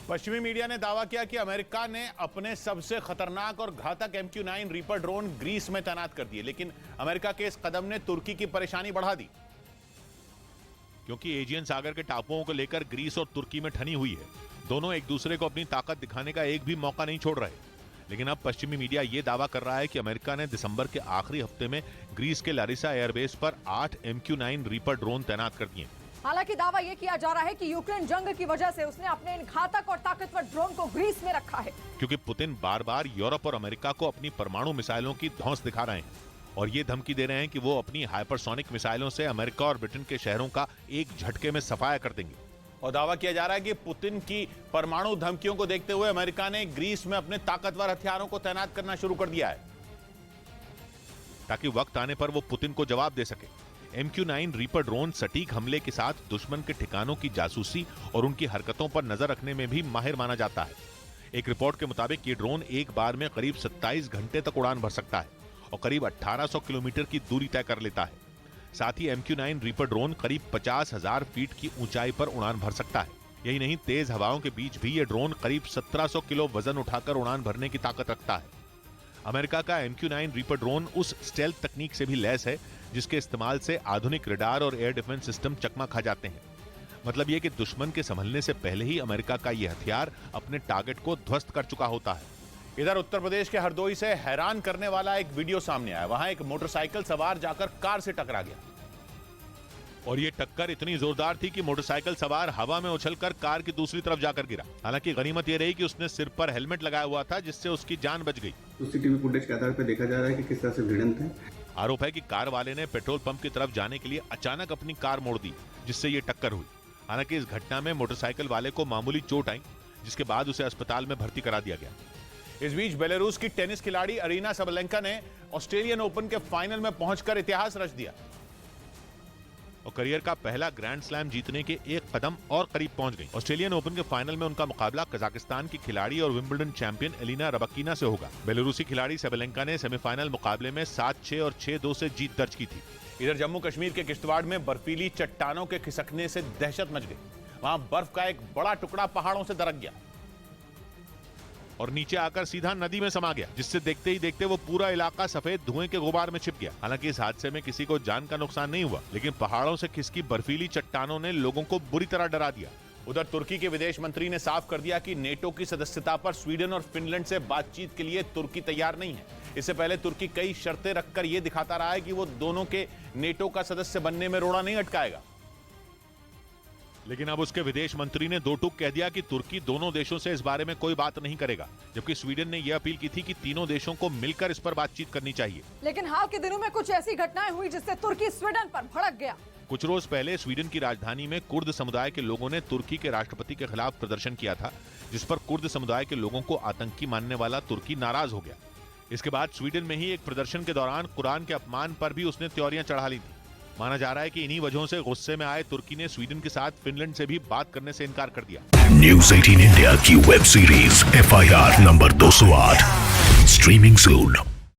पश्चिमी मीडिया ने दावा किया कि अमेरिका ने अपने सबसे खतरनाक और घातक MQ-9 रीपर ड्रोन ग्रीस में तैनात कर दिए, लेकिन अमेरिका के इस कदम ने तुर्की की परेशानी बढ़ा दी, क्योंकि एजियन सागर के टापुओं को लेकर ग्रीस और तुर्की में ठनी हुई है। दोनों एक दूसरे को अपनी ताकत दिखाने का एक भी मौका नहीं छोड़ रहे। लेकिन अब पश्चिमी मीडिया ये दावा कर रहा है कि अमेरिका ने दिसंबर के आखिरी हफ्ते में ग्रीस के लारिसा एयरबेस पर 8 MQ-9 रीपर ड्रोन तैनात कर दिए। हालांकि दावा यह किया जा रहा है कि यूक्रेन जंग की वजह से उसने अपने इन घातक और ताकतवर ड्रोन को ग्रीस में रखा है, क्योंकि पुतिन बार बार यूरोप और अमेरिका को अपनी परमाणु मिसाइलों की धौंस दिखा रहे हैं और ये धमकी दे रहे हैं कि वो अपनी हाइपरसोनिक मिसाइलों से अमेरिका और ब्रिटेन के शहरों का एक झटके में सफाया कर देंगे। और दावा किया जा रहा है कि पुतिन की परमाणु धमकियों को देखते हुए अमेरिका ने ग्रीस में अपने ताकतवर हथियारों को तैनात करना शुरू कर दिया है, ताकि वक्त आने पर वो पुतिन को जवाब दे सके। MQ-9 रीपर ड्रोन सटीक हमले के साथ दुश्मन के ठिकानों की जासूसी और उनकी हरकतों पर नजर रखने में भी माहिर माना जाता है। एक रिपोर्ट के मुताबिक ये ड्रोन एक बार में करीब 27 घंटे तक उड़ान भर सकता है और करीब 1800 किलोमीटर की दूरी तय कर लेता है। साथ ही MQ-9 रीपर ड्रोन करीब 50,000 फीट की ऊंचाई पर उड़ान भर सकता है। यही नहीं, तेज हवाओं के बीच भी ये ड्रोन करीब 1700 किलो वजन उठाकर उड़ान भरने की ताकत रखता है। अमेरिका का MQ-9 रीपर ड्रोन उस स्टेल्थ तकनीक से भी लैस है जिसके इस्तेमाल से आधुनिक रडार और एयर डिफेंस सिस्टम चकमा खा जाते हैं। मतलब यह कि दुश्मन के संभलने से पहले ही अमेरिका का यह हथियार अपने टारगेट को ध्वस्त कर चुका होता है। इधर उत्तर प्रदेश के हरदोई से हैरान करने वाला एक वीडियो सामने आया। वहां एक मोटरसाइकिल सवार जाकर कार से टकरा गया और ये टक्कर इतनी जोरदार थी कि मोटरसाइकिल सवार हवा में उछलकर कार की दूसरी तरफ जाकर गिरा। हालांकि गनीमत ये रही कि उसने सिर पर हेलमेट लगाया हुआ था, जिससे उसकी जान बच गई। सीसीटीवी फुटेज के आधार पर देखा जा रहा है कि किस तरह से भिड़ंत है। आरोप है कि कार वाले ने पेट्रोल पंप की तरफ जाने के लिए अचानक अपनी कार मोड़ दी, जिससे ये टक्कर हुई। हालांकि इस घटना में मोटरसाइकिल वाले को मामूली चोट आई, जिसके बाद उसे अस्पताल में भर्ती करा दिया गया। इस बीच बेलारूस की टेनिस खिलाड़ी अरीना सबलेंका ने ऑस्ट्रेलियन ओपन के फाइनल में पहुंचकर इतिहास रच दिया और करियर का पहला ग्रैंड स्लैम जीतने के एक कदम और करीब पहुंच गई। ऑस्ट्रेलियन ओपन के फाइनल में उनका मुकाबला कजाकिस्तान की खिलाड़ी और विंबलडन चैंपियन एलिना रबाकीना से होगा। बेलारूसी खिलाड़ी सबलेंका ने सेमीफाइनल मुकाबले में 7-6 और 6-2 से जीत दर्ज की थी। इधर जम्मू कश्मीर के किश्तवाड़ में बर्फीली चट्टानों के खिसकने से दहशत मच गई। वहां बर्फ का एक बड़ा टुकड़ा पहाड़ों से दरक गया और नीचे आकर सीधा नदी में समा गया, जिससे देखते ही देखते वो पूरा इलाका सफेद धुएं के गुबार में छिप गया। हालांकि इस हादसे में किसी को जान का नुकसान नहीं हुआ, लेकिन पहाड़ों से खिसकी बर्फीली चट्टानों ने लोगों को बुरी तरह डरा दिया। उधर तुर्की के विदेश मंत्री ने साफ कर दिया कि नेटो की सदस्यता पर स्वीडन और फिनलैंड से बातचीत के लिए तुर्की तैयार नहीं है। इससे पहले तुर्की कई शर्तें रखकर यह दिखाता रहा है कि वो दोनों के नेटो का सदस्य बनने में रोड़ा नहीं अटकाएगा। लेकिन अब उसके विदेश मंत्री ने दो टूक कह दिया कि तुर्की दोनों देशों से इस बारे में कोई बात नहीं करेगा, जबकि स्वीडन ने यह अपील की थी कि तीनों देशों को मिलकर इस पर बातचीत करनी चाहिए। लेकिन हाल के दिनों में कुछ ऐसी घटनाएं हुई जिससे तुर्की स्वीडन पर भड़क गया। कुछ रोज पहले स्वीडन की राजधानी में कुर्द समुदाय के लोगों ने तुर्की के राष्ट्रपति के खिलाफ प्रदर्शन किया था, जिस पर कुर्द समुदाय के लोगों को आतंकी मानने वाला तुर्की नाराज हो गया। इसके बाद स्वीडन में ही एक प्रदर्शन के दौरान कुरान के अपमान पर भी उसने त्योरियां चढ़ा ली थी। माना जा रहा है कि इन्हीं वजहों से गुस्से में आए तुर्की ने स्वीडन के साथ फिनलैंड से भी बात करने से इनकार कर दिया। न्यूज़ 18 इंडिया की web series FIR number 208 streaming सून।